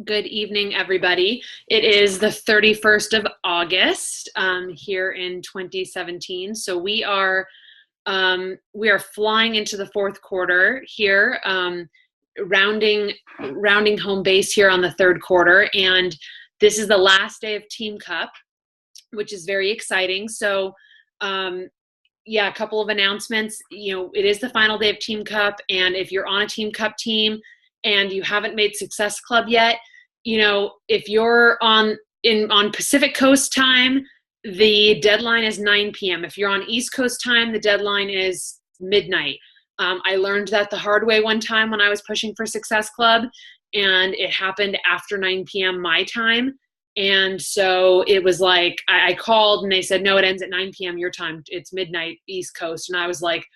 Good evening, everybody. It is the 31st of August here in 2017. So we are flying into the fourth quarter here, rounding home base here on the third quarter, and this is the last day of Team Cup, which is very exciting. So, yeah, a couple of announcements. It is the final day of Team Cup, and if you're on a Team Cup team and you haven't made Success Club yet, if you're on Pacific Coast time, the deadline is 9 p.m. If you're on East Coast time, the deadline is midnight. I learned that the hard way one time when I was pushing for Success Club, and it happened after 9 p.m. my time. And so it was like, I called and they said, no, it ends at 9 p.m. your time. It's midnight East Coast. And I was like,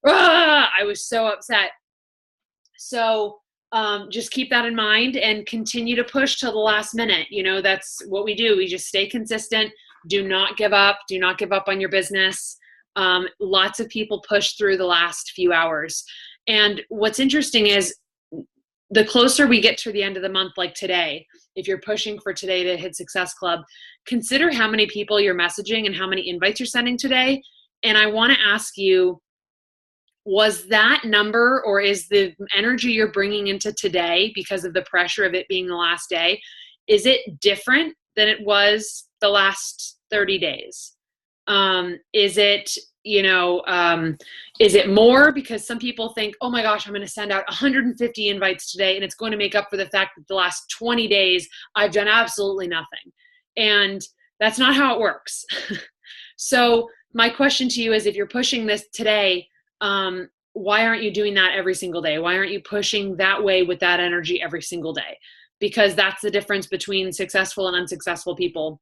I was so upset. So just keep that in mind and continue to push till the last minute. That's what we do. We just stay consistent. Do not give up. Do not give up on your business. Lots of people push through the last few hours. And what's interesting is the closer we get to the end of the month, like today, if you're pushing for today to hit Success Club, consider how many people you're messaging and how many invites you're sending today. And I want to ask you, was that number, or is the energy you're bringing into today because of the pressure of it being the last day, is it different than it was the last 30 days? Is it more because some people think, oh my gosh, I'm going to send out 150 invites today and it's going to make up for the fact that the last 20 days I've done absolutely nothing. And that's not how it works. So my question to you is, if you're pushing this today, why aren't you doing that every single day? Why aren't you pushing that way with that energy every single day? Because that's the difference between successful and unsuccessful people,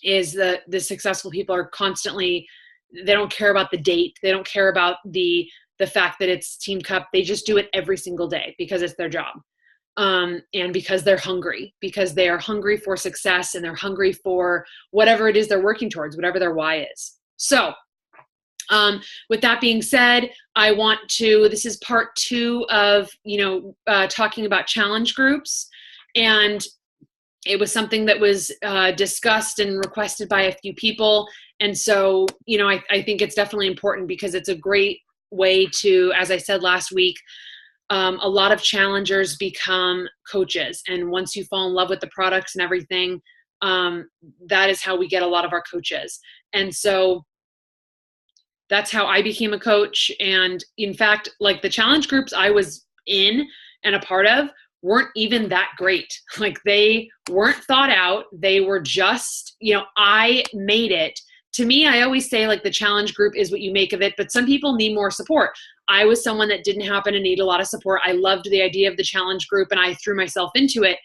is the successful people are constantly, they don't care about the date. They don't care about the fact that it's Team Cup. They just do it every single day because it's their job. And because they're hungry, because they are hungry for success, and they're hungry for whatever it is they're working towards, whatever their why is. So with that being said, this is part 2 of, talking about challenge groups. And it was something that was discussed and requested by a few people. And so, I think it's definitely important because it's a great way to, as I said last week, a lot of challengers become coaches. And once you fall in love with the products and everything, that is how we get a lot of our coaches. And so that's how I became a coach. And in fact, like, the challenge groups I was in and a part of weren't even that great. Like, they weren't thought out. They were just, I made it. To me, I always say, like, the challenge group is what you make of it, but some people need more support. I was someone that didn't happen to need a lot of support. I loved the idea of the challenge group, and I threw myself into it,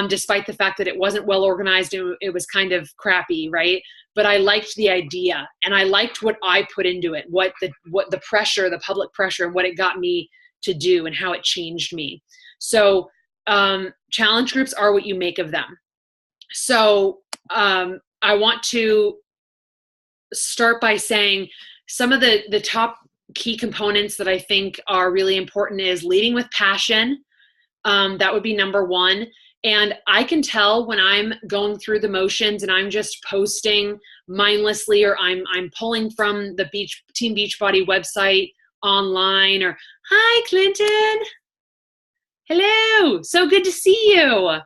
despite the fact that it wasn't well organized and it was kind of crappy, right? But I liked the idea, and I liked what I put into it, what the pressure, the public pressure, and what it got me to do and how it changed me. So challenge groups are what you make of them. So I want to start by saying some of the top key components that I think are really important is leading with passion. That would be number 1. And I can tell when I'm going through the motions and I'm just posting mindlessly, or I'm pulling from the Team Beachbody website online, or, hi, Clinton. Hello. So good to see you.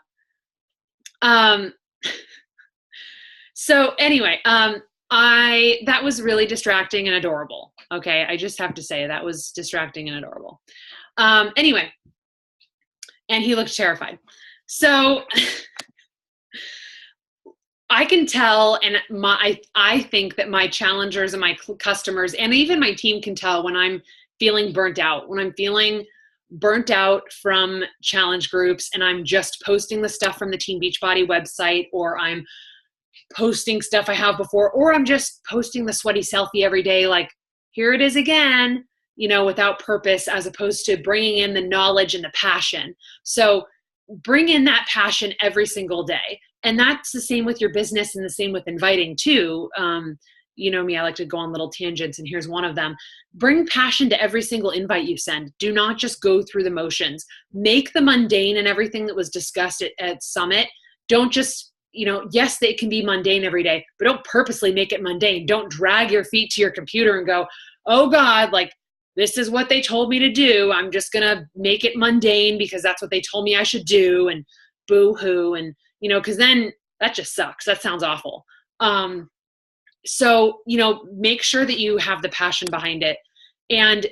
So anyway, that was really distracting and adorable. Okay. I just have to say that was distracting and adorable. Anyway, and he looked terrified. So I can tell, and I think that my challengers and my customers and even my team can tell when I'm feeling burnt out, when I'm feeling burnt out from challenge groups and I'm just posting the stuff from the Team Beachbody website, or I'm posting stuff I have before, or I'm just posting the sweaty selfie every day, like, here it is again, without purpose, as opposed to bringing in the knowledge and the passion. So bring in that passion every single day. And that's the same with your business, and the same with inviting too. you know me, I like to go on little tangents, and here's one of them. Bring passion to every single invite you send. Do not just go through the motions. Make the mundane and everything that was discussed at Summit. Don't just, yes, it can be mundane every day, but don't purposely make it mundane. Don't drag your feet to your computer and go, oh God, like, this is what they told me to do. I'm just going to make it mundane because that's what they told me I should do, and boo hoo. And, because then that just sucks. That sounds awful. So, make sure that you have the passion behind it, and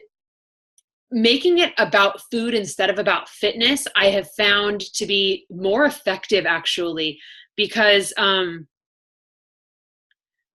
making it about food instead of about fitness, I have found to be more effective actually, because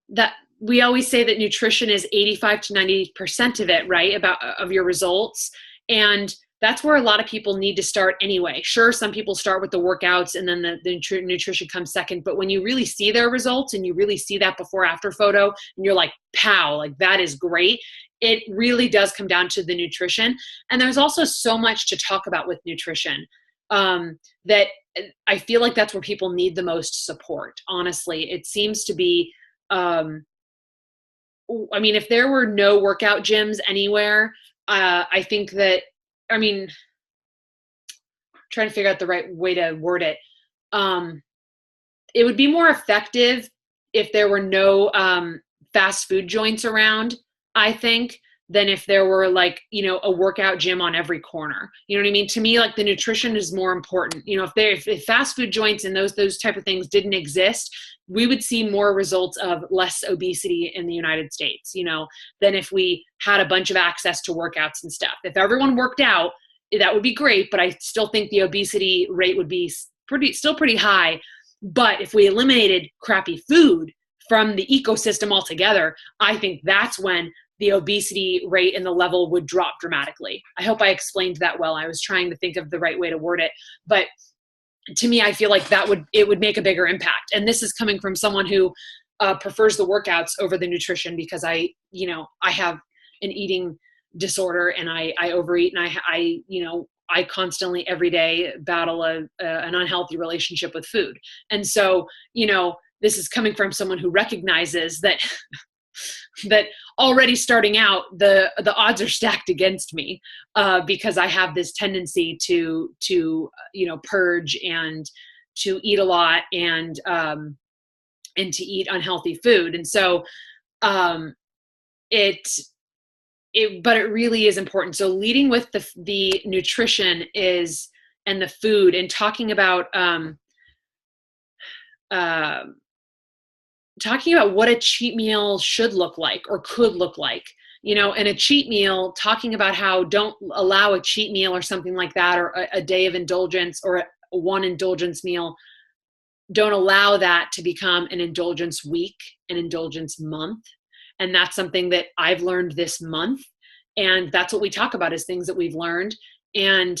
that we always say that nutrition is 85 to 90% of it, right? Of your results. And that's where a lot of people need to start anyway. Sure, some people start with the workouts and then the nutrition comes second. But when you really see their results and you really see that before after photo and you're like, pow, like that is great. It really does come down to the nutrition. And there's also so much to talk about with nutrition that I feel like that's where people need the most support. Honestly, it seems to be, if there were no workout gyms anywhere, I think that, trying to figure out the right way to word it. It would be more effective if there were no fast food joints around, I think, than if there were a workout gym on every corner. You know what I mean? To me, like, the nutrition is more important. If fast food joints and those type of things didn't exist, we would see more results of less obesity in the United States, than if we had a bunch of access to workouts and stuff. If everyone worked out, that would be great, but I still think the obesity rate would be still pretty high. But if we eliminated crappy food from the ecosystem altogether, I think that's when the obesity rate and the level would drop dramatically. I hope I explained that well. I was trying to think of the right way to word it, but to me, I feel like it would make a bigger impact. And this is coming from someone who prefers the workouts over the nutrition, because I have an eating disorder and I overeat, and I constantly every day battle an unhealthy relationship with food. And so, this is coming from someone who recognizes that that already starting out, the odds are stacked against me, because I have this tendency to purge and to eat a lot and to eat unhealthy food. And so but it really is important. So leading with the nutrition and the food, and talking about what a cheat meal should look like or could look like, and a cheat meal, talking about how don't allow a cheat meal or something like that, or a day of indulgence or one indulgence meal. Don't allow that to become an indulgence week, an indulgence month. And that's something that I've learned this month. And that's what we talk about, is things that we've learned. And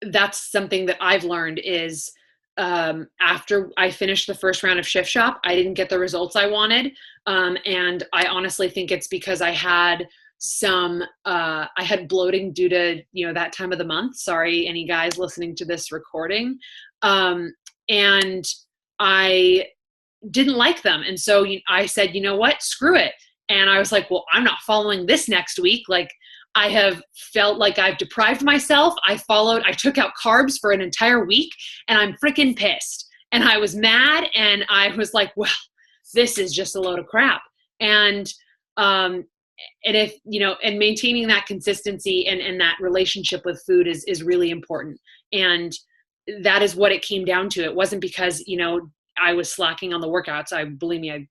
that's something that I've learned is, after I finished the first round of Shift Shop, I didn't get the results I wanted. And I honestly think it's because I had I had bloating due to, that time of the month. Sorry, any guys listening to this recording. And I didn't like them. And so I said, you know what, screw it. And I was like, well, I'm not following this next week. Like, I have felt like I've deprived myself. I took out carbs for an entire week, and I'm freaking pissed. And I was mad, and I was like, well, this is just a load of crap. And if, and maintaining that consistency and that relationship with food is really important. And that is what it came down to. It wasn't because, I was slacking on the workouts. Believe me, I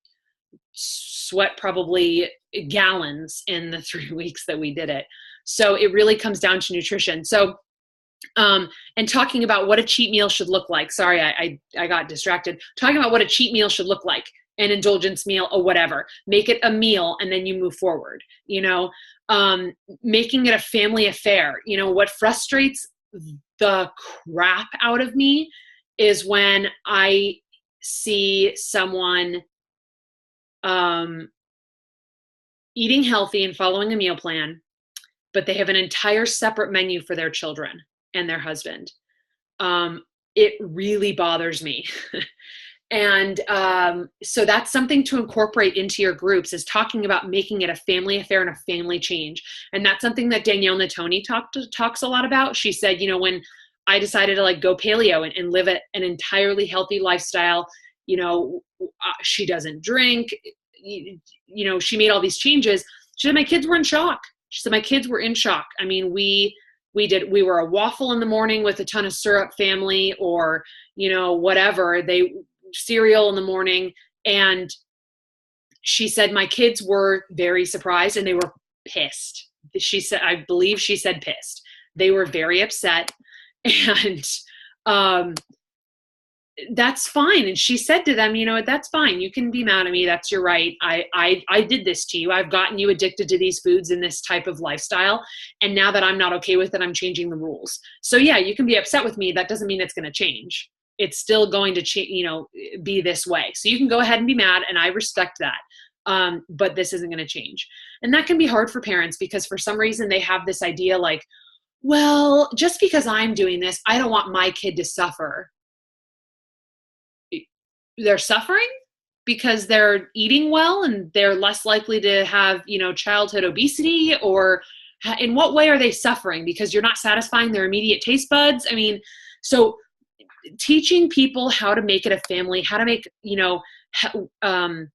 sweat probably gallons in the 3 weeks that we did it. So it really comes down to nutrition. So, and talking about what a cheat meal should look like. Sorry, I got distracted. Talking about what a cheat meal should look like, an indulgence meal or whatever. Make it a meal and then you move forward, making it a family affair. What frustrates the crap out of me is when I see someone eating healthy and following a meal plan, but they have an entire separate menu for their children and their husband. It really bothers me. And so that's something to incorporate into your groups, is talking about making it a family affair and a family change. And that's something that Danielle Natoni talks a lot about. She said, when I decided to like go paleo and live an entirely healthy lifestyle, she doesn't drink, she made all these changes. She said, my kids were in shock. She said, my kids were in shock. I mean, we were a waffle in the morning with a ton of syrup family, or, whatever, cereal in the morning. And she said, my kids were very surprised and they were pissed. She said, I believe she said pissed. They were very upset. And, that's fine. And she said to them, that's fine. You can be mad at me. That's your right. I did this to you. I've gotten you addicted to these foods and this type of lifestyle. And now that I'm not okay with it, I'm changing the rules. So yeah, you can be upset with me. That doesn't mean it's going to change. It's still going to be this way. So you can go ahead and be mad, and I respect that. But this isn't going to change. And that can be hard for parents, because for some reason they have this idea like, well, just because I'm doing this, I don't want my kid to suffer. They're suffering because they're eating well and they're less likely to have, childhood obesity? Or in what way are they suffering? Because you're not satisfying their immediate taste buds? I mean, so teaching people how to make it a family, how to make, the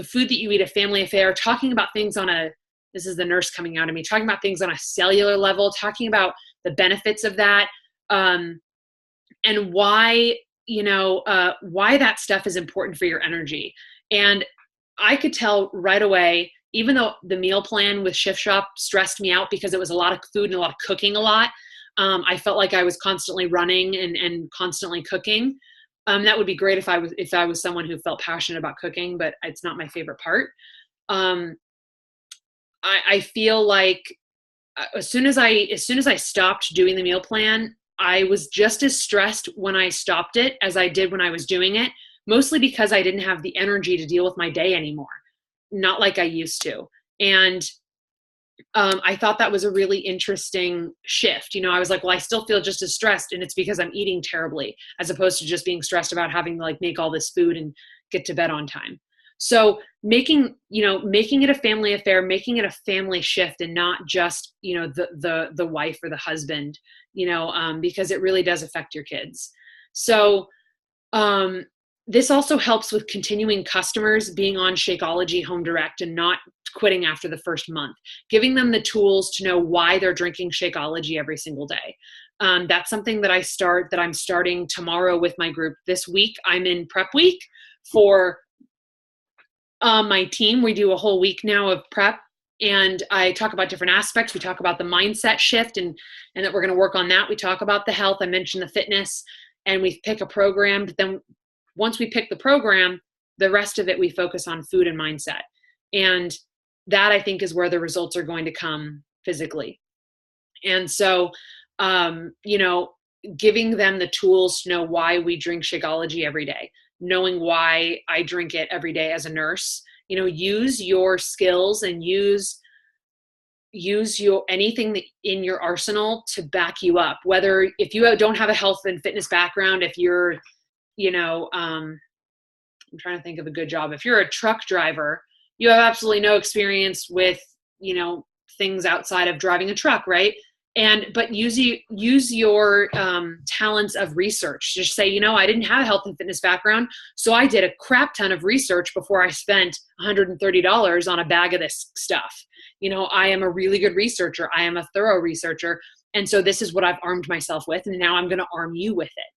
food that you eat a family affair, talking about things this is the nurse coming out of me, talking about things on a cellular level, talking about the benefits of that, and why that stuff is important for your energy. And I could tell right away, even though the meal plan with Shift Shop stressed me out because it was a lot of food and a lot of cooking a lot, I felt like I was constantly running and constantly cooking. That would be great if I was someone who felt passionate about cooking, but it's not my favorite part. I feel like as soon as I stopped doing the meal plan, I was just as stressed when I stopped it as I did when I was doing it, mostly because I didn't have the energy to deal with my day anymore, not like I used to. And I thought that was a really interesting shift. I was like, well, I still feel just as stressed, and it's because I'm eating terribly, as opposed to just being stressed about having to like make all this food and get to bed on time. So making it a family affair, making it a family shift, and not just, the wife or the husband, because it really does affect your kids. So, this also helps with continuing customers being on Shakeology Home Direct and not quitting after the first month, giving them the tools to know why they're drinking Shakeology every single day. That's something that I'm starting tomorrow with my group. This week, I'm in prep week for my team. We do a whole week now of prep, and I talk about different aspects. We talk about the mindset shift and that we're going to work on that. We talk about the health. I mentioned the fitness, and we pick a program. But then once we pick the program, the rest of it, we focus on food and mindset. And that, I think, is where the results are going to come physically. And so, giving them the tools to know why we drink Shakeology every day, knowing why I drink it every day as a nurse, use your skills and use your anything that in your arsenal to back you up. Whether if you don't have a health and fitness background, if you're, I'm trying to think of a good job. If you're a truck driver, you have absolutely no experience with, things outside of driving a truck, right? But use your talents of research. Just say, I didn't have a health and fitness background, so I did a crap ton of research before I spent $130 on a bag of this stuff. I am a really good researcher. I am a thorough researcher. And so this is what I've armed myself with, and now I'm going to arm you with it.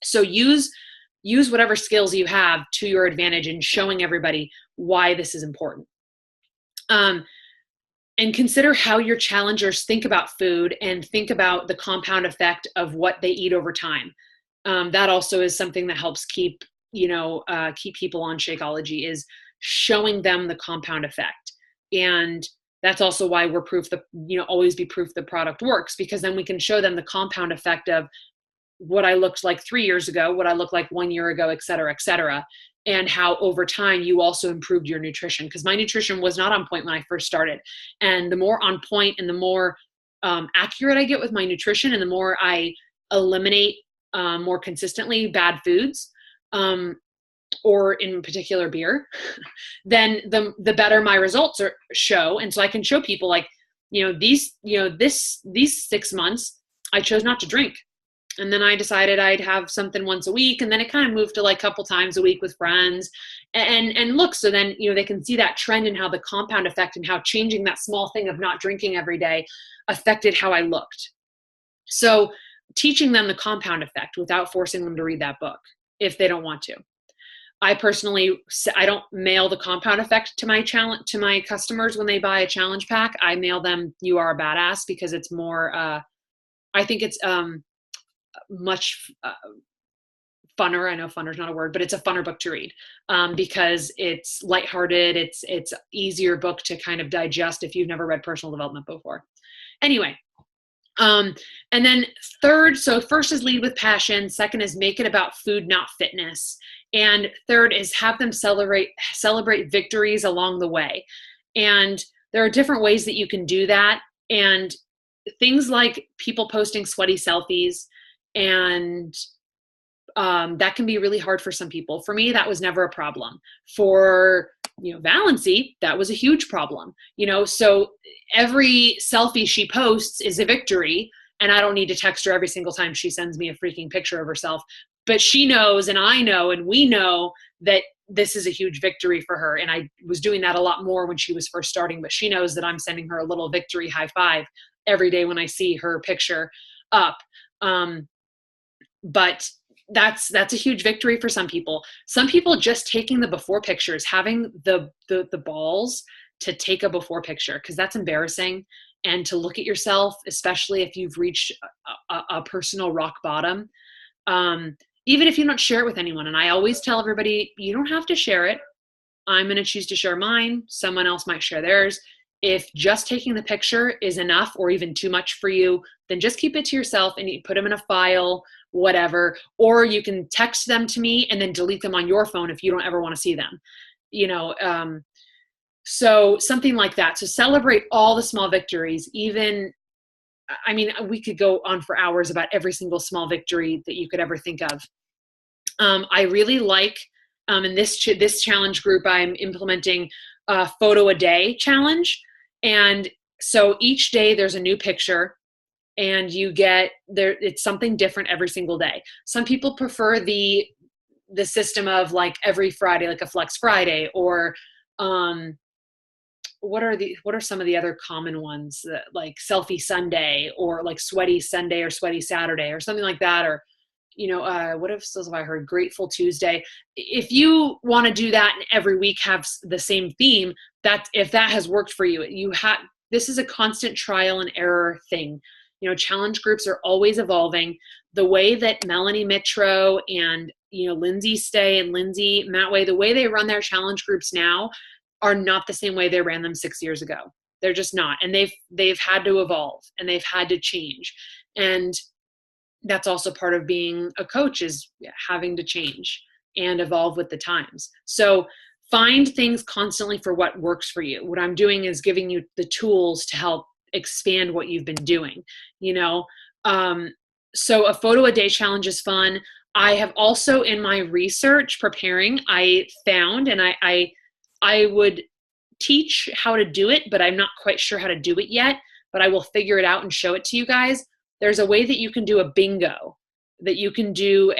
So use whatever skills you have to your advantage in showing everybody why this is important. And consider how your challengers think about food and think about the compound effect of what they eat over time. That also is something that helps keep people on Shakeology, is showing them the compound effect. And that's also why we're always be proof the product works, because then we can show them the compound effect of what I looked like 3 years ago, what I looked like 1 year ago, et cetera, and how over time you also improved your nutrition. Because my nutrition was not on point when I first started. And the more on point and the more accurate I get with my nutrition, and the more I eliminate more consistently bad foods, or in particular beer, then the better my results show. And so I can show people like, these 6 months, I chose not to drink. And then I decided I'd have something once a week. And then it kind of moved to like a couple times a week with friends and look, so then, they can see that trend and how the compound effect and how changing that small thing of not drinking every day affected how I looked. So teaching them the compound effect without forcing them to read that book if they don't want to. I personally, I don't mail the compound effect to my customers when they buy a challenge pack. I mail them You Are a Badass, because it's more, I think it's much funner. I know funner is not a word, but it's a funner book to read because it's lighthearted. It's easier book to kind of digest if you've never read personal development before. Anyway, and then third, so first is lead with passion. Second is make it about food, not fitness. And third is have them celebrate victories along the way. And there are different ways that you can do that. And things like people posting sweaty selfies, and that can be really hard for some people. For me, that was never a problem. For Valency, that was a huge problem. So every selfie she posts is a victory, and I don't need to text her every single time she sends me a freaking picture of herself. But she knows, and I know, and we know that this is a huge victory for her. And I was doing that a lot more when she was first starting, but she knows that I'm sending her a little victory high five every day when I see her picture up. But that's a huge victory for some people. Some people just taking the before pictures, having the balls to take a before picture, because that's embarrassing. And to look at yourself, especially if you've reached a personal rock bottom, even if you don't share it with anyone. And I always tell everybody, you don't have to share it. I'm going to choose to share mine. Someone else might share theirs. If just taking the picture is enough or even too much for you, then just keep it to yourself and you put them in a file, whatever. Or you can text them to me and then delete them on your phone if you don't ever want to see them. So something like that. So celebrate all the small victories. Even, we could go on for hours about every single small victory that you could ever think of. I really like, in this challenge group, I'm implementing a photo a day challenge. And so each day there's a new picture, and you get there, it's something different every single day. Some people prefer the system of like every Friday, like a Flex Friday, or what are some of the other common ones, that, like Selfie Sunday, or like Sweaty Sunday or Sweaty Saturday or something like that, or what else have I heard? Grateful Tuesday. If you want to do that and every week have the same theme, if that has worked for you, this is a constant trial and error thing. Challenge groups are always evolving. The way that Melanie Mitro and, Lindsay Stay and Lindsay Matway, the way they run their challenge groups now are not the same way they ran them 6 years ago. They're just not. And they've had to evolve and they've had to change. And that's also part of being a coach, is having to change and evolve with the times. So find things constantly for what works for you. What I'm doing is giving you the tools to help expand what you've been doing, so a photo a day challenge is fun. I have also, in my research preparing, I found, and I would teach how to do it, but I'm not quite sure how to do it yet, but I will figure it out and show it to you guys. There's a way that you can do a bingo, that you can do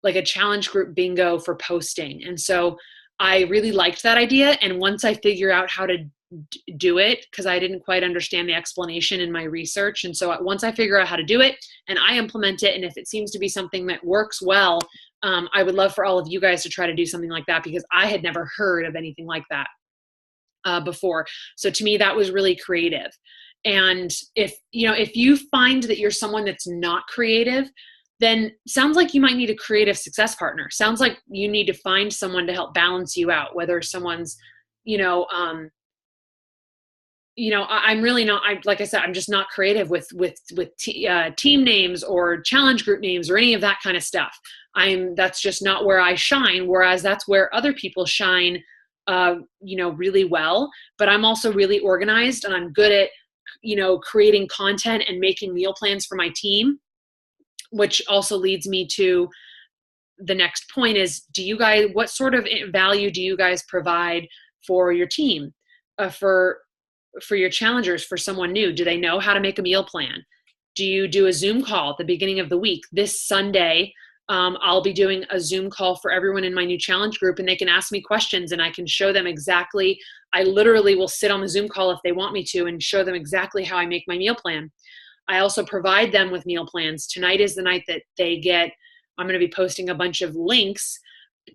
like a challenge group bingo for posting. And so I really liked that idea. And once I figure out how to do it, because I didn't quite understand the explanation in my research. And so once I figure out how to do it and I implement it, and if it seems to be something that works well, I would love for all of you guys to try to do something like that, because I had never heard of anything like that before. So to me, that was really creative. And if you find that you're someone that's not creative, then sounds like you might need a creative success partner. Sounds like you need to find someone to help balance you out, whether someone's, I'm really not, like I said, I'm just not creative with team names or challenge group names or any of that kind of stuff. That's just not where I shine. Whereas that's where other people shine, really well. But I'm also really organized, and I'm good at, creating content and making meal plans for my team. which also leads me to the next point is, what sort of value do you guys provide for your team, for your challengers, for someone new? Do they know how to make a meal plan? Do you do a Zoom call at the beginning of the week? This Sunday, I'll be doing a Zoom call for everyone in my new challenge group, and they can ask me questions and I can show them exactly. I literally will sit on the Zoom call if they want me to and show them exactly how I make my meal plan. I also provide them with meal plans. Tonight is the night that I'm going to be posting a bunch of links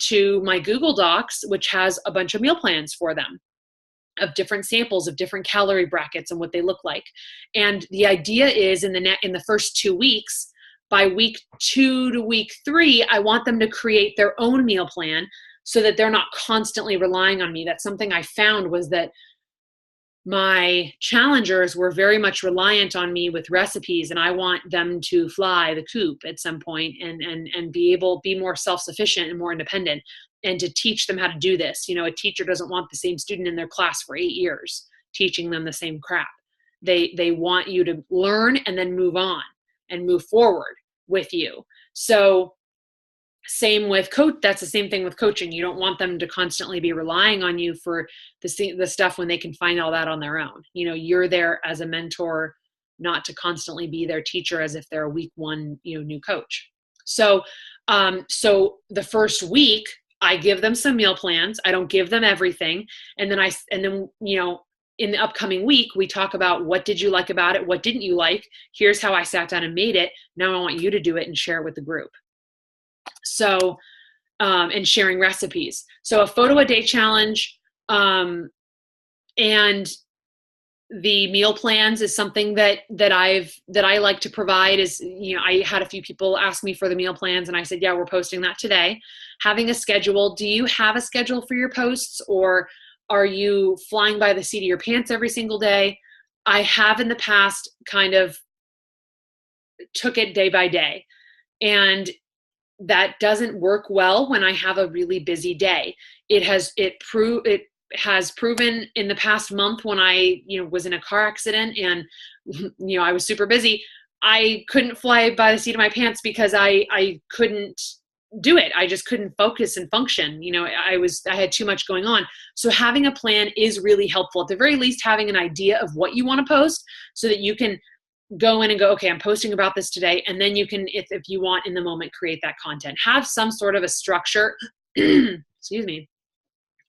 to my Google Docs, which has a bunch of meal plans for them, of different samples of different calorie brackets and what they look like. And the idea is in the first 2 weeks, by week 2 to week 3, I want them to create their own meal plan so that they're not constantly relying on me. That's something I found, was that my challengers were very much reliant on me with recipes, and I want them to fly the coop at some point and be more self-sufficient and more independent, and to teach them how to do this. A teacher doesn't want the same student in their class for 8 years teaching them the same crap. They want you to learn and then move on and move forward with you. So same with that's the same thing with coaching. You don't want them to constantly be relying on you for the stuff when they can find all that on their own. You're there as a mentor, not to constantly be their teacher as if they're a week 1, new coach. So the first week I give them some meal plans. I don't give them everything. And then in the upcoming week, we talk about, what did you like about it? What didn't you like? Here's how I sat down and made it. Now I want you to do it and share it with the group. So, and sharing recipes. So a photo a day challenge, and the meal plans is something that I like to provide. Is, I had a few people ask me for the meal plans, and I said, yeah, we're posting that today. Having a schedule. Do you have a schedule for your posts, or are you flying by the seat of your pants every single day? I have in the past kind of took it day by day, and that doesn't work well when I have a really busy day. It has proven in the past month when I, was in a car accident and, I was super busy. I couldn't fly by the seat of my pants because I couldn't do it. I just couldn't focus and function. I had too much going on. So having a plan is really helpful. At the very least, having an idea of what you want to post so that you can go in and go, okay, I'm posting about this today. And then you can, if you want in the moment, create that content. Have some sort of a structure, excuse me,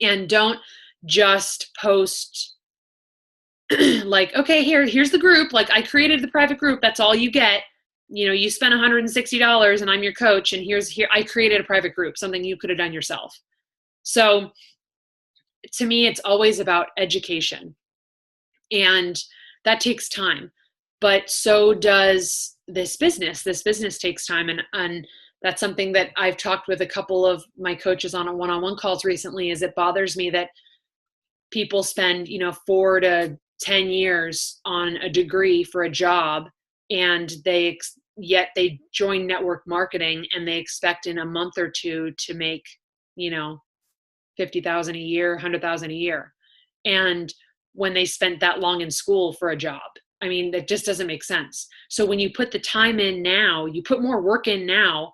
and don't just post like, okay, here's the group. Like, I created the private group. That's all you get. You spent $160 and I'm your coach. And here, I created a private group, something you could have done yourself. So to me, it's always about education, and that takes time. But so does this business. This business takes time. And that's something that I've talked with a couple of my coaches on a one-on-one calls recently, is it bothers me that people spend, 4 to 10 years on a degree for a job, and yet they join network marketing and they expect in a month or two to make, $50,000 a year, $100,000 a year. And when they spent that long in school for a job, I mean, that just doesn't make sense. So when you put the time in now, you put more work in now,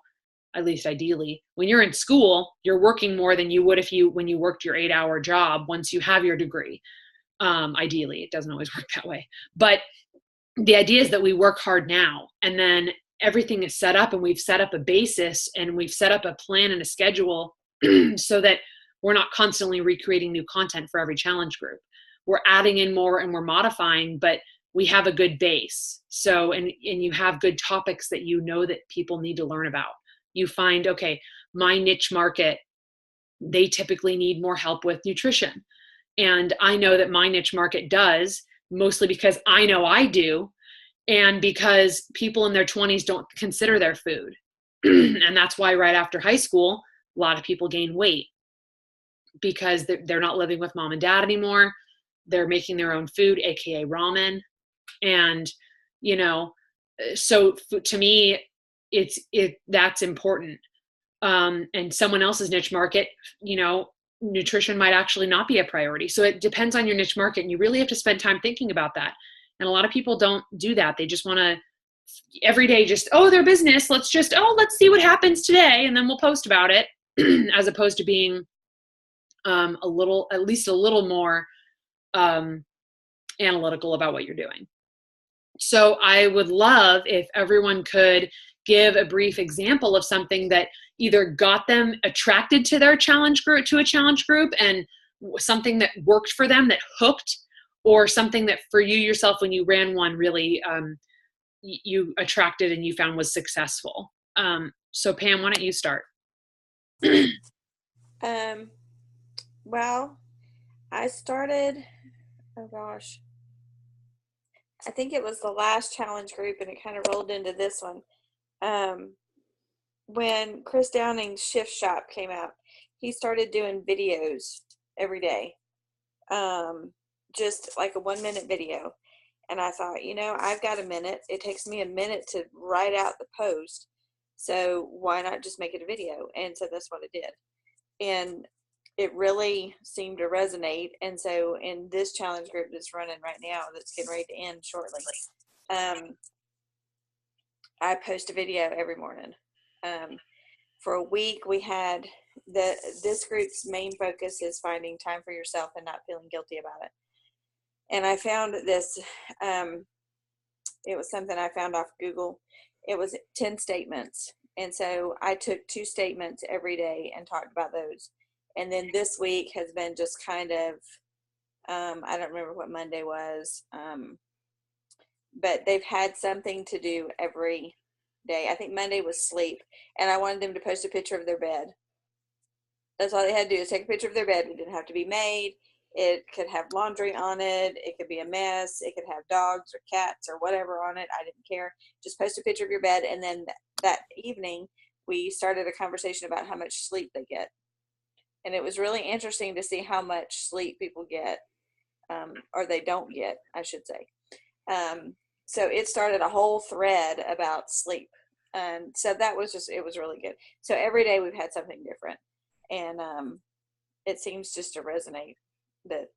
at least ideally. When you're in school, you're working more than you would when you worked your 8-hour job once you have your degree. Ideally, it doesn't always work that way. But the idea is that we work hard now, and then everything is set up, and we've set up a basis, and we've set up a plan and a schedule so that we're not constantly recreating new content for every challenge group. We're adding in more and we're modifying, but we have a good base. So, and you have good topics that that people need to learn about. You find, okay, my niche market, they typically need more help with nutrition. And I know that my niche market does, mostly because I know I do, and because people in their 20s don't consider their food. And that's why right after high school, a lot of people gain weight, because they're not living with mom and dad anymore. They're making their own food, AKA ramen. And, so to me, that's important. And someone else's niche market, nutrition might actually not be a priority. So it depends on your niche market, and you really have to spend time thinking about that. And a lot of people don't do that. They just want to every day just, oh, their business, let's see what happens today, and then we'll post about it, as opposed to being at least a little more analytical about what you're doing. So I would love if everyone could give a brief example of something that either got them attracted to a challenge group, and something that worked for them that hooked, or something that for you yourself, when you ran one, really you attracted and you found was successful. So Pam, why don't you start? Well, I started, oh gosh, I think it was the last challenge group, and it kind of rolled into this one. When Chris Downing's Shift Shop came out, he started doing videos every day, just like a 1-minute video. And I thought, I've got a minute. It takes me a minute to write out the post. So why not just make it a video? And so that's what I did. And it really seemed to resonate. And so in this challenge group that's running right now, that's getting ready to end shortly, I post a video every morning. For a week, we had this group's main focus is finding time for yourself and not feeling guilty about it. And I found this, it was something I found off Google. It was 10 statements. And so I took 2 statements every day and talked about those. And then this week has been just kind of, I don't remember what Monday was, but they've had something to do every day. I think Monday was sleep. And I wanted them to post a picture of their bed. That's all they had to do, is take a picture of their bed. It didn't have to be made. It could have laundry on it. It could be a mess. It could have dogs or cats or whatever on it. I didn't care. Just post a picture of your bed. And then that evening, we started a conversation about how much sleep they get. And it was really interesting to see how much sleep people get, or they don't get, I should say. So it started a whole thread about sleep. And so that was it was really good. So every day we've had something different. And it seems just to resonate that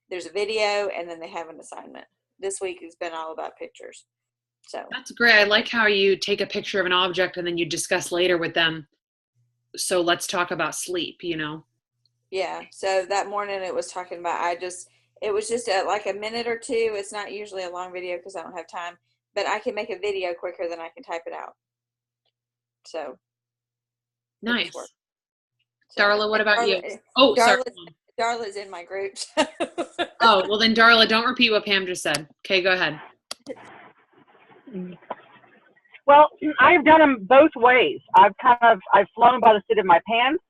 there's a video and then they have an assignment. This week has been all about pictures. So that's great. I like how you take a picture of an object and then you discuss later with them. So let's talk about sleep, Yeah. So that morning it was talking about, it was just like a minute or two. It's not usually a long video because I don't have time, but I can make a video quicker than I can type it out. So. Nice. So, Darla, what about you? Oh, Darla's in my group. Oh, well then Darla, don't repeat what Pam just said. Okay, go ahead. Well, I've done them both ways. I've flown by the seat of my pants.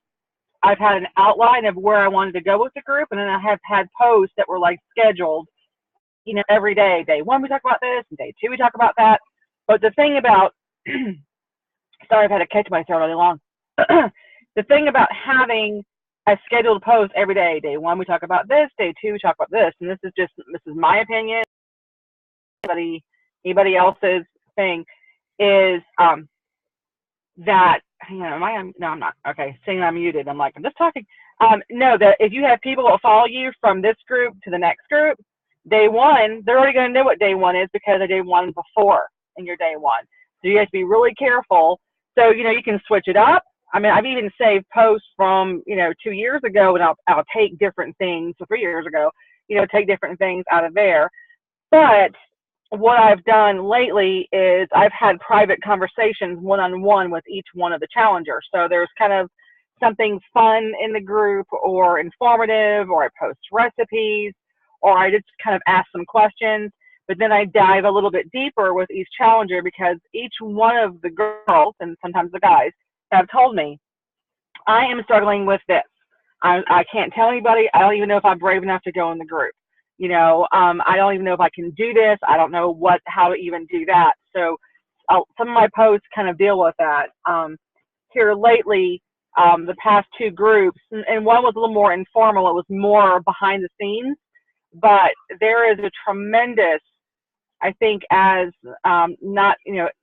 I've had an outline of where I wanted to go with the group, and then I have had posts that were like scheduled, every day. Day 1 we talk about this, and day 2 we talk about that. But the thing about, sorry, I've had a catch my throat all day long. The thing about having a scheduled post every day, day 1 we talk about this, day 2 we talk about this, and this is my opinion. Anybody else's thing is that, hang on, no, I'm not. Okay, saying I'm muted. I'm like, I'm just talking. No, that if you have people that follow you from this group to the next group, day 1, they're already going to know what day 1 is because they did one before in your day 1. So you have to be really careful. So, you can switch it up. I mean, I've even saved posts from, 2 years ago, and I'll take different things, so 3 years ago, take different things out of there. But what I've done lately is I've had private conversations one-on-one with each one of the challengers. So there's kind of something fun in the group or informative, or I post recipes, or I just kind of ask some questions. But then I dive a little bit deeper with each challenger because each one of the girls, and sometimes the guys, have told me, I am struggling with this. I can't tell anybody. I don't even know if I'm brave enough to go in the group. I don't even know if I can do this. I don't know how to even do that. So some of my posts kind of deal with that. Here lately, the past 2 groups, and one was a little more informal. It was more behind the scenes, but there is a tremendous, I think, as not,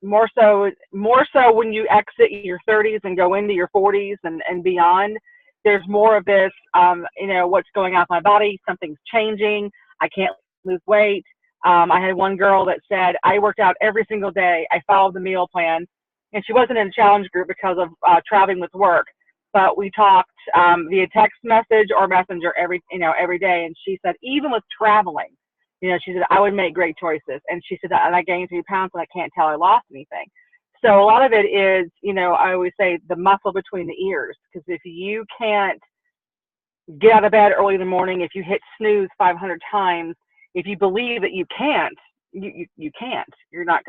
more so when you exit your 30s and go into your 40s and beyond, there's more of this, what's going on with my body, something's changing, I can't lose weight, I had one girl that said, I worked out every single day. I followed the meal plan. And she wasn't in a challenge group because of traveling with work. But we talked via text message or messenger every day. And she said, even with traveling, she said, I would make great choices. And she said, and I gained 3 pounds and I can't tell I lost anything. So a lot of it is, I always say the muscle between the ears. Because if you can't get out of bed early in the morning, if you hit snooze 500 times, if you believe that you can't, you can't. You're not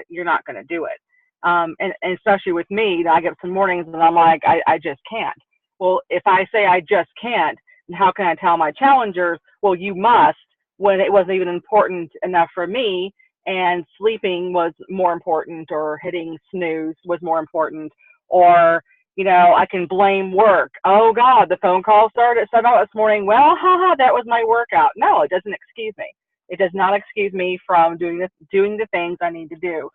going to do it. And especially with me, I get some mornings and I'm like, I just can't. Well, if I say I just can't, then how can I tell my challengers, well, you must, when it wasn't even important enough for me, and sleeping was more important, or hitting snooze was more important, or I can blame work. Oh God, the phone call started at 7 this morning. Well, haha, that was my workout. No, it doesn't excuse me. It does not excuse me from doing the things I need to do.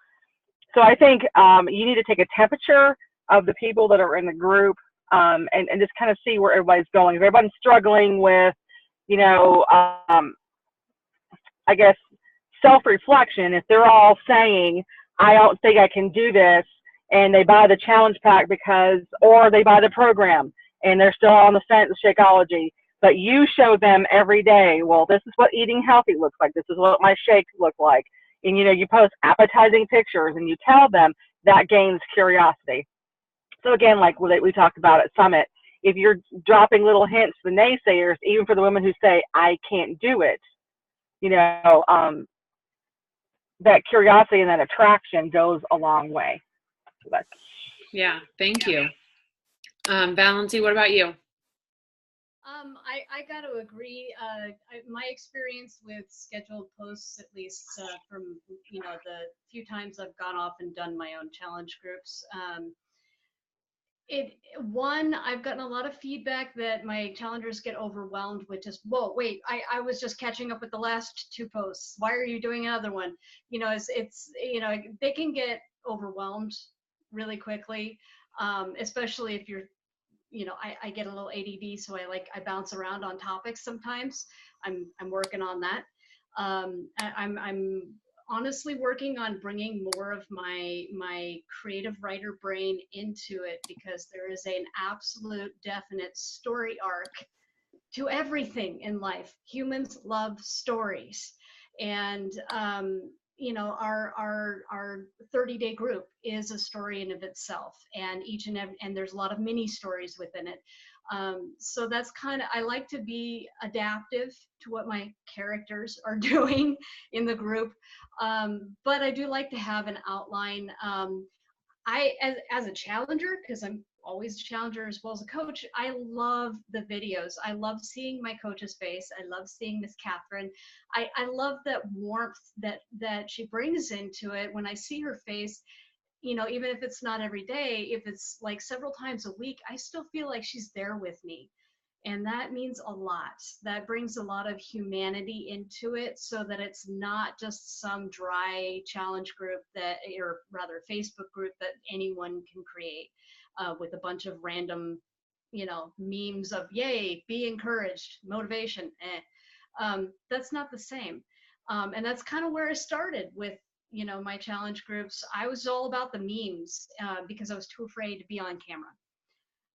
So I think you need to take a temperature of the people that are in the group, and just kind of see where everybody's going. If everybody's struggling with, I guess, self-reflection, if they're all saying, I don't think I can do this, and they buy the challenge pack or they buy the program and they're still on the fence of Shakeology, but you show them every day, well, this is what eating healthy looks like. This is what my shakes look like. And, you post appetizing pictures and you tell them, that gains curiosity. So again, like we talked about at Summit, if you're dropping little hints to the naysayers, even for the women who say, I can't do it, that curiosity and that attraction goes a long way. Yeah, thank you. Valency, what about you? I got to agree. My experience with scheduled posts, at least from the few times I've gone off and done my own challenge groups, I've gotten a lot of feedback that my challengers get overwhelmed with just, whoa, wait, I was just catching up with the last 2 posts. Why are you doing another one? It's they can get overwhelmed really quickly, especially if you're, I get a little ADD, so I bounce around on topics sometimes. I'm working on that. I'm honestly working on bringing more of my creative writer brain into it, because there is an absolute definite story arc to everything in life. Humans love stories, and our 30-day group is a story in of itself, and and there's a lot of mini stories within it. So that's I like to be adaptive to what my characters are doing in the group, but I do like to have an outline. As a challenger, because I'm always a challenger as well as a coach, I love the videos. I love seeing my coach's face. I love seeing Miss Catherine. I love that warmth that she brings into it. When I see her face, even if it's not every day, if it's like several times a week, I still feel like she's there with me. And that means a lot. That brings a lot of humanity into it, so that it's not just some dry challenge group or rather Facebook group that anyone can create with a bunch of random, memes of yay, be encouraged, motivation. That's not the same. And that's kind of where I started with, my challenge groups. I was all about the memes because I was too afraid to be on camera.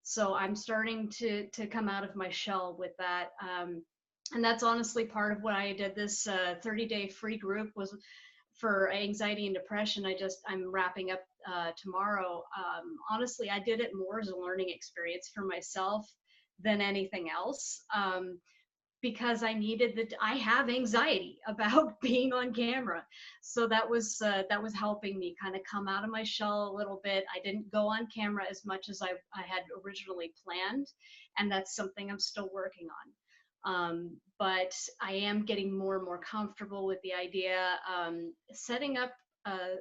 So I'm starting to come out of my shell with that. And that's honestly part of what I did. This 30-day free group was for anxiety and depression. I'm wrapping up tomorrow. Honestly, I did it more as a learning experience for myself than anything else. Because I have anxiety about being on camera. So that was helping me kind of come out of my shell a little bit. I didn't go on camera as much as I had originally planned, and that's something I'm still working on. But I am getting more and more comfortable with the idea, setting up a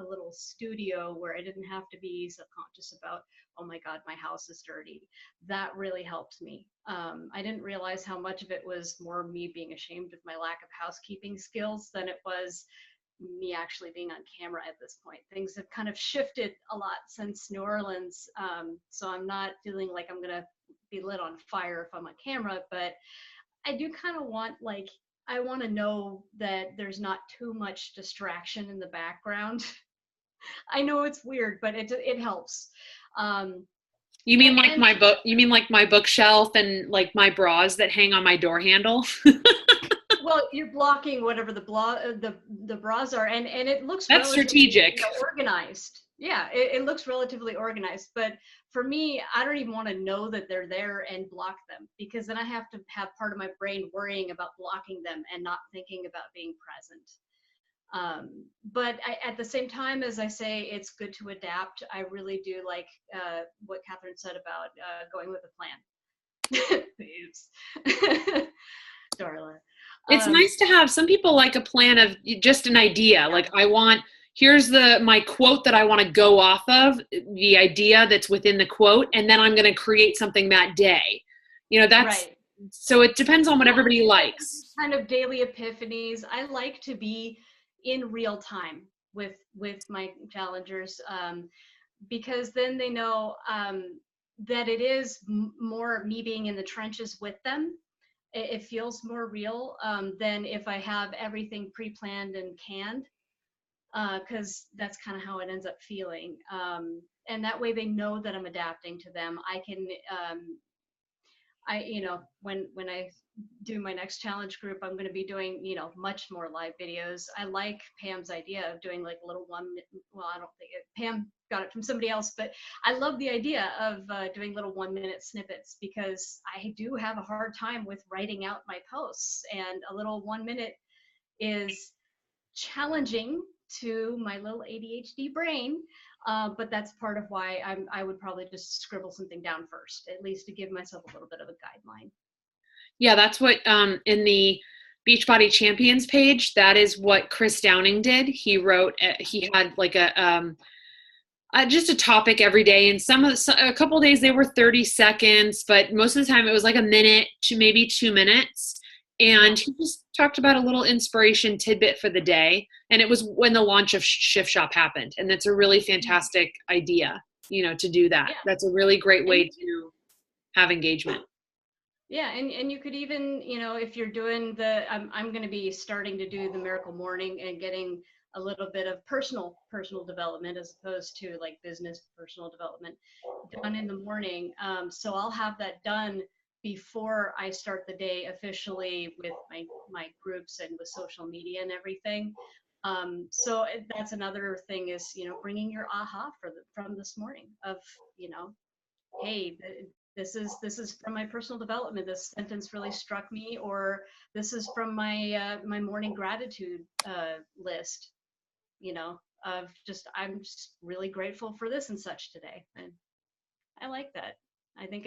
little studio where I didn't have to be subconscious about, oh my God, my house is dirty. That really helped me. I didn't realize how much of it was more me being ashamed of my lack of housekeeping skills than it was me actually being on camera at this point. Things have kind of shifted a lot since New Orleans. So I'm not feeling like I'm going to be lit on fire if I'm on camera, but I do kind of want I want to know that there's not too much distraction in the background. I know it's weird, but it helps. You mean like And my book? You mean like my bookshelf and like my bras that hang on my door handle? well, you're blocking whatever the bras are, and it looks That's relatively, strategic. organized. Yeah, it looks relatively organized. But for me, I don't even want to know that they're there and block them, because then I have to have part of my brain worrying about blocking them and not thinking about being present. But at the same time, as I say, it's good to adapt. I really do like what Catherine said about going with a plan. Oops. Darla. It's nice to have, some people like a plan of just an idea. Like here's my quote that I want to go off of, the idea that's within the quote, and then I'm going to create something that day. That's right. So it depends on what everybody likes. Kind of daily epiphanies. I like to be in real time with my challengers, because then they know that it is more me being in the trenches with them. It feels more real than if I have everything pre-planned and canned, because that's kind of how it ends up feeling. And that way they know that I'm adapting to them. I can, when I do my next challenge group, I'm going to be doing, much more live videos. I like Pam's idea of doing like little I don't think Pam got it from somebody else, but I love the idea of doing little 1-minute snippets, because I do have a hard time with writing out my posts, and a little 1 minute is challenging to my little ADHD brain. But that's part of why I would probably just scribble something down first, at least to give myself a little bit of a guideline. Yeah, that's what in the Beachbody Champions page, that is what Chris Downing did. He wrote, he had like just a topic every day, and a couple of days they were 30 seconds, but most of the time it was like a minute to maybe 2 minutes. And he just talked about a little inspiration tidbit for the day. And it was when the launch of Shift Shop happened. And that's a really fantastic idea, to do that. Yeah. That's a really great way to have engagement. Yeah, and you could even, if you're doing I'm going to be starting to do the Miracle Morning and getting a little bit of personal development, as opposed to like business personal development, done in the morning. So I'll have that done before I start the day officially with my groups and with social media and everything. So that's another thing is, bringing your aha from this morning of, hey, this is from my personal development. This sentence really struck me, or this is from my my morning gratitude list, of just, I'm just really grateful for this and such today. And I like that. I think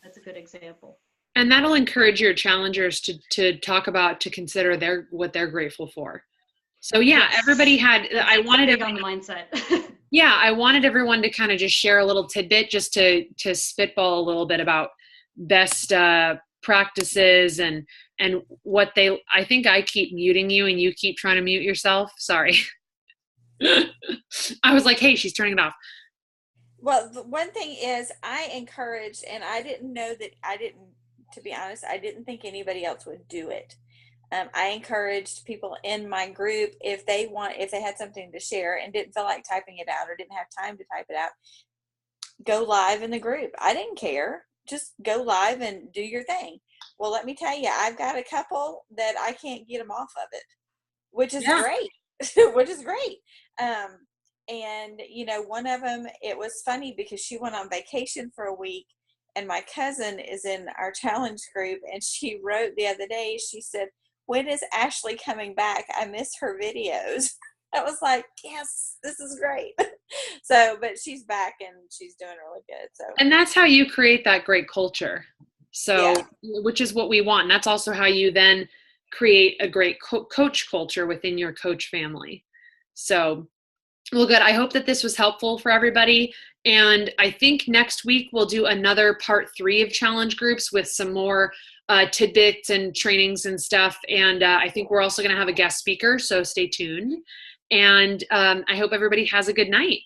that's a good example. And that'll encourage your challengers to talk about, to consider what they're grateful for. So yeah, yes. Everybody had, I wanted big on the mindset. Yeah, I wanted everyone to kind of just share a little tidbit, just to spitball a little bit about best practices and what I think I keep muting you and you keep trying to mute yourself. Sorry. I was like, hey, she's turning it off. Well, the one thing is I encouraged, and I didn't know that to be honest, I didn't think anybody else would do it. I encouraged people in my group, if they had something to share and didn't feel like typing it out or didn't have time to type it out, go live in the group. I didn't care. Just go live and do your thing. Well, let me tell you, I've got a couple that I can't get them off of it, which is great, which is great. And, one of them, it was funny because she went on vacation for a week, and my cousin is in our challenge group, and she wrote the other day, she said, when is Ashley coming back? I miss her videos. I was like, yes, this is great. So, but she's back and she's doing really good. So, and that's how you create that great culture. So, which is what we want. And that's also how you then create a great coach culture within your coach family. So, well, good. I hope that this was helpful for everybody. And I think next week we'll do another part 3 of challenge groups with some more tidbits and trainings and stuff. And I think we're also going to have a guest speaker, so stay tuned. And I hope everybody has a good night.